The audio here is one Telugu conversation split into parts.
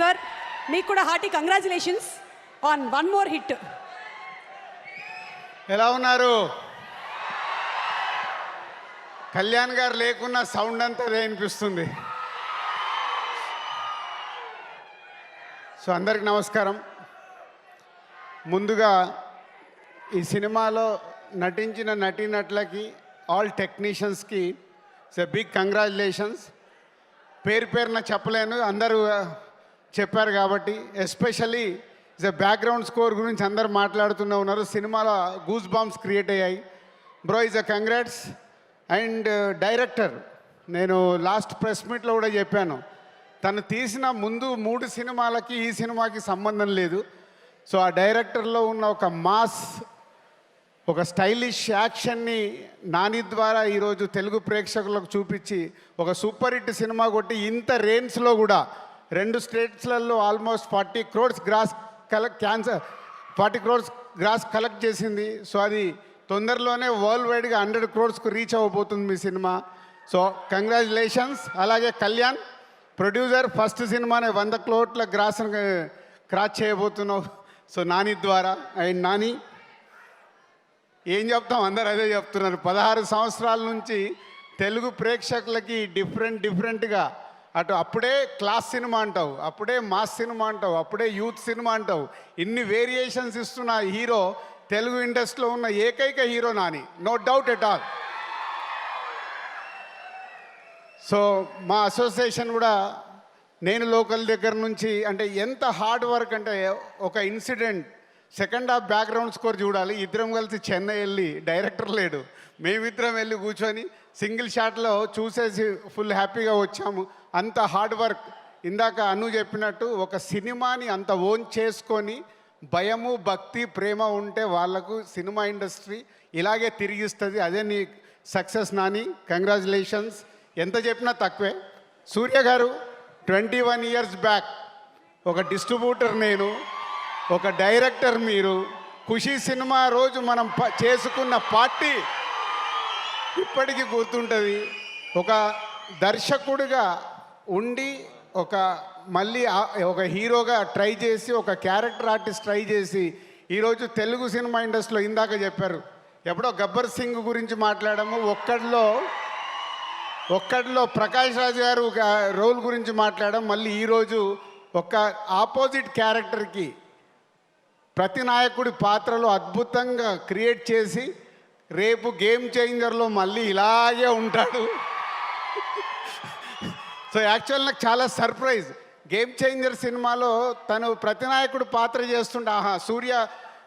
సార్ మీకు కూడా hearty congratulations on one more hit. ఎలా ఉన్నారు? కళ్యాణ్ గారు లేకున్న సౌండ్ అంతా అదే అనిపిస్తుంది. సో అందరికి నమస్కారం. ముందుగా ఈ సినిమాలో నటించిన నటీనటులకి, ఆల్ టెక్నీషియన్స్కి బిగ్ కంగ్రాచులేషన్స్. పేరు పేరున చెప్పలేను, అందరూ చెప్పారు కాబట్టి. ఎస్పెషల్లీ బ్యాక్గ్రౌండ్ స్కోర్ గురించి అందరు మాట్లాడుతూనే ఉన్నారు. సినిమాలో గూస్ బాంబ్స్ క్రియేట్ అయ్యాయి. Bro is a congrats. And director, నేను లాస్ట్ ప్రెస్ మీట్లో కూడా చెప్పాను, తను తీసిన ముందు 3 సినిమాలకి ఈ సినిమాకి సంబంధం లేదు. సో ఆ డైరెక్టర్లో ఉన్న ఒక మాస్, ఒక స్టైలిష్ యాక్షన్ని నాని ద్వారా ఈరోజు తెలుగు ప్రేక్షకులకు చూపించి ఒక సూపర్ హిట్ సినిమా కొట్టి ఇంత రేంజ్లో కూడా 2 స్టేట్స్లలో ఆల్మోస్ట్ 40 crores గ్రాస్ కలెక్ట్ చేసింది. సో అది తొందరలోనే వరల్డ్ వైడ్గా 100 crores రీచ్ అవ్వబోతుంది మీ సినిమా. So congratulations. అలాగే కళ్యాణ్ ప్రొడ్యూసర్, ఫస్ట్ సినిమానే 100 crores క్రాస్ చేయబోతున్నావు. సో నాని ద్వారా. అండ్ నాని ఏం చెప్తాం, అందరు అదే చెప్తున్నారు. 16 సంవత్సరాల నుంచి తెలుగు ప్రేక్షకులకి డిఫరెంట్గా అటు అప్పుడే క్లాస్ సినిమా అంటావు, అప్పుడే మాస్ సినిమా అంటావు, అప్పుడే యూత్ సినిమా అంటావు, ఇన్ని వేరియేషన్స్ ఇస్తున్న హీరో తెలుగు ఇండస్ట్రీలో ఉన్న ఏకైక hero Nani, no doubt at all. So మా అసోసియేషన్ కూడా నేను లోకల్ దగ్గర నుంచి, అంటే ఎంత హార్డ్ వర్క్ అంటే, ఒక incident second half background score చూడాలి. ఇద్దరం కలిసి చెన్నై వెళ్ళి, డైరెక్టర్ లేడు, మేమిద్దరం వెళ్ళి కూర్చొని సింగిల్ షాట్లో చూసేసి ఫుల్ హ్యాపీగా వచ్చాము. అంత హార్డ్ వర్క్. ఇందాక అను చెప్పినట్టు ఒక సినిమాని అంత ఓన్ చేసుకొని భయము, భక్తి, ప్రేమ ఉంటే వాళ్లకు సినిమా ఇండస్ట్రీ ఇలాగే తిరిగిస్తుంది. అదే నీ సక్సెస్ నాని. కంగ్రాచులేషన్స్. ఎంత చెప్పినా తక్కువే. సూర్య గారు 21 years బ్యాక్ ఒక డిస్ట్రిబ్యూటర్ నేను, ఒక డైరెక్టర్ మీరు. ఖుషీ సినిమా రోజు మనం చేసుకున్న పార్టీ ఇప్పటికీ గుర్తుంటుంది. ఒక దర్శకుడిగా ఉండి మళ్ళీ ఒక హీరోగా ట్రై చేసి, ఒక క్యారెక్టర్ ఆర్టిస్ట్ ట్రై చేసి ఈరోజు తెలుగు సినిమా ఇండస్ట్రీలో, ఇందాక చెప్పారు ఎప్పుడో గబ్బర్ సింగ్ గురించి మాట్లాడాము, ఒక్కడిలో ప్రకాష్ రాజ్ గారు రోల్ గురించి మాట్లాడాం. మళ్ళీ ఈరోజు ఒక ఆపోజిట్ క్యారెక్టర్కి ప్రతి నాయకుడి పాత్రలో అద్భుతంగా క్రియేట్ చేసి రేపు గేమ్ చేంజర్లో మళ్ళీ ఇలాగే ఉంటాడు. సో యాక్చువల్ నాకు చాలా సర్ప్రైజ్. గేమ్ చేంజర్ సినిమాలో తను ప్రతినాయకుడు పాత్ర చేస్తుంటే, ఆహా సూర్య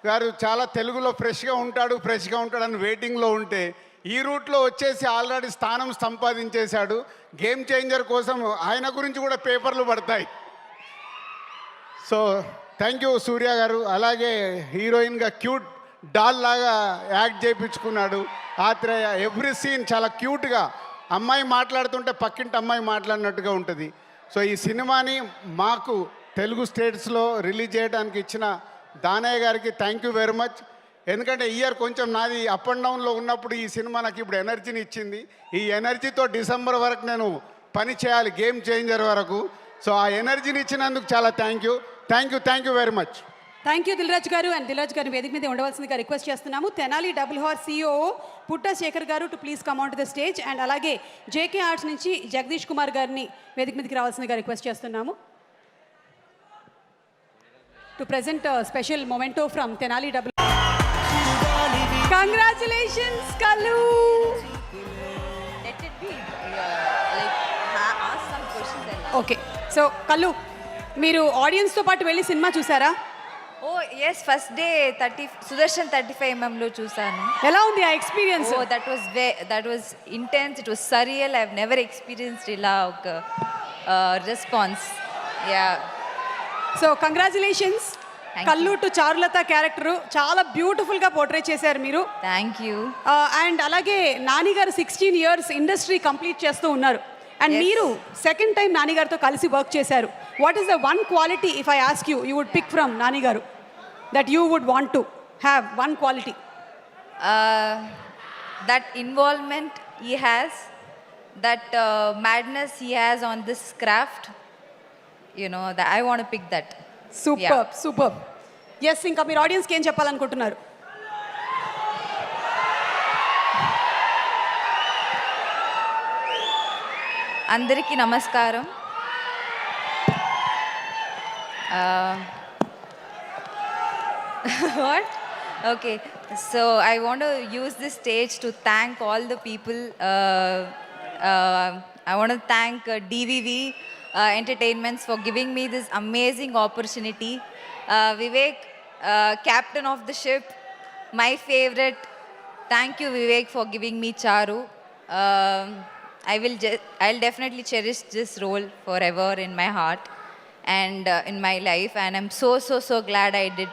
గారు చాలా తెలుగులో ఫ్రెష్గా ఉంటాడు అని వెయిటింగ్లో ఉంటే, ఈ రూట్లో వచ్చేసి ఆల్రెడీ స్థానం సంపాదించేశాడు. గేమ్ చేంజర్ కోసం ఆయన గురించి కూడా పేపర్లు పడతాయి. సో థ్యాంక్ యూ సూర్య గారు. అలాగే హీరోయిన్గా క్యూట్ డాల్ లాగా యాక్ట్ చేయించుకున్నాడు. ఆత్రేయ ఎవ్రీ సీన్ చాలా క్యూట్గా, అమ్మాయి మాట్లాడుతుంటే పక్కింటి అమ్మాయి మాట్లాడినట్టుగా ఉంటుంది. సో ఈ సినిమాని మాకు తెలుగు స్టేట్స్లో రిలీజ్ చేయడానికి ఇచ్చిన దానయ్య గారికి థ్యాంక్ యూ వెరీ మచ్. ఎందుకంటే ఇయర్ కొంచెం నాది అప్ అండ్ డౌన్లో ఉన్నప్పుడు ఈ సినిమా నాకు ఇప్పుడు ఎనర్జీని ఇచ్చింది. ఈ ఎనర్జీతో డిసెంబర్ వరకు నేను పని చేయాలి, గేమ్ చేంజర్ వరకు. సో ఆ ఎనర్జీని ఇచ్చినందుకు చాలా thank you very much. Thank you Dilraj garu. And Dil Raj గారిని వేదిక మీద ఉండవలసిందిగా రిక్వెస్ట్ చేస్తున్నాము. Tenali double hour CEO Putta Shekhar garu to please come on to the stage. And అలాగే JK ఆర్ట్స్ నుంచి జగదీష్ కుమార్ గారిని వేదిక మీదకి రావాల్సిందిగా రిక్వెస్ట్ చేస్తున్నాము to present special memento from Tenali double. Congratulations Kallu. Okay, so Kallu మీరు ఆడియన్స్తో పాటు వెళ్ళి సినిమా చూసారా? Oh yes, first day Sudarshan 35mm చూసాను. ఎలా ఉంది ఆ experience? Oh that was intense, it was surreal. I have never experienced ఇలా ఒక రెస్పాన్స్. Yeah, so congratulations. కల్లు టు చారులత క్యారెక్టర్ చాలా బ్యూటిఫుల్గా పోర్ట్రే చేశారు మీరు. Thank you. అండ్ అలాగే నాని గారు 16 years ఇండస్ట్రీ కంప్లీట్ చేస్తూ ఉన్నారు. అండ్ మీరు సెకండ్ టైం నాని గారితో కలిసి వర్క్ చేశారు. What is the one quality if I ask you would pick from Nani garu that you would want to have, one quality? That involvement he has, that madness he has on this craft, you know, that I want to pick that. Super yes, ఇంకా మీరు ఆడియన్స్కి ఏం చెప్పాలనుకుంటున్నారు? అందరికీ నమస్కారం. What? Okay, so I want to use this stage to thank all the people. I want to thank DVV Entertainments for giving me this amazing opportunity. Vivek, captain of the ship, my favorite. Thank you, Vivek, for giving me Charu. I'll definitely cherish this role forever in my heart and in my life, and I'm so glad I did.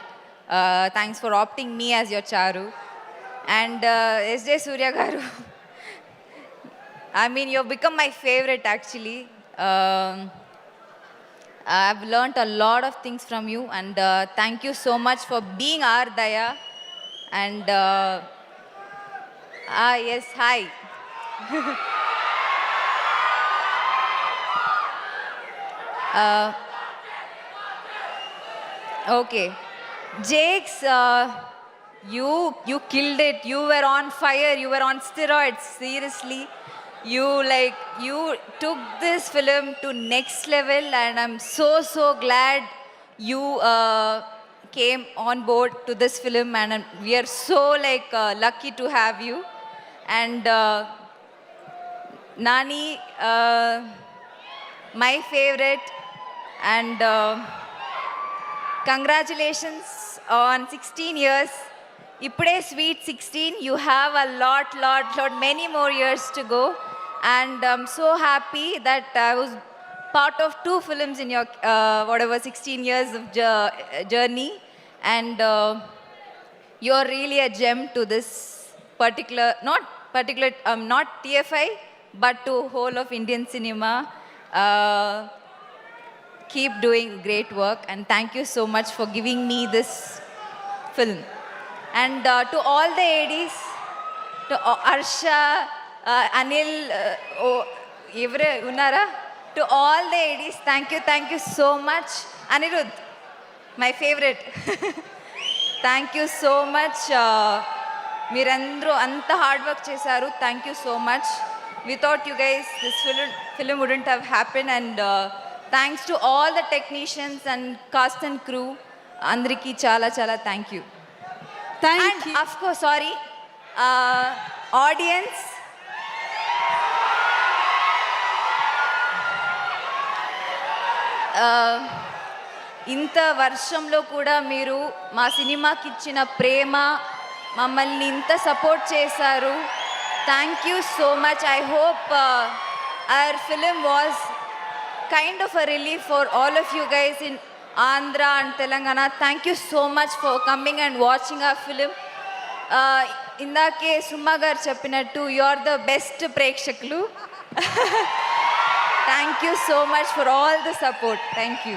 Thanks for opting me as your Charu. And S.J. Surya garu, I mean, you've become my favorite actually. I've learnt a lot of things from you, and thank you so much for being our Daya. And yes, hi. Okay, Jakes, you killed it. You were on fire. You were on steroids. Seriously, you took this film to next level, and I'm so glad you came on board to this film, and we are so lucky to have you. And Nani, my favorite, and congratulations on 16 years. Ippude sweet 16. You have a lot, many more years to go. And I'm so happy that I was part of 2 films in your 16 years of journey. And you're really a gem to this not TFI, but to whole of Indian cinema. Keep doing great work, and thank you so much for giving me this film. And to all the ADs, to Arsha, Anil, evre unnara, to all the ADs, thank you so much. Anirudh, my favorite. Thank you so much. Meerandru anta hard work chesaru. Thank you so much. Without you guys, this film wouldn't have happened. And thanks to all the technicians and cast and crew. Andriki chala thank you. Thank And of course, sorry, audience. ఇంత వర్షంలో కూడా మీరు మా సినిమాకి ఇచ్చిన ప్రేమ, మమ్మల్ని ఇంత సపోర్ట్ చేశారు. Thank you so much. I hope our film was kind of a relief for all of you guys in Andhra and Telangana. Thank you so much for coming and watching our film. ఇందాకే సుమా గారు చెప్పినట్టు యు ఆర్ ద బెస్ట్ ప్రేక్షకులు. Thank you so much for all the support. Thank you.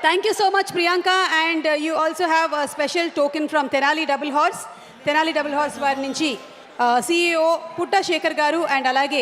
Thank you so much Priyanka. And you also have a special token from Tenali double horse వారి నుంచి CEO పుట్ట శేఖర్ గారు అండ్ అలాగే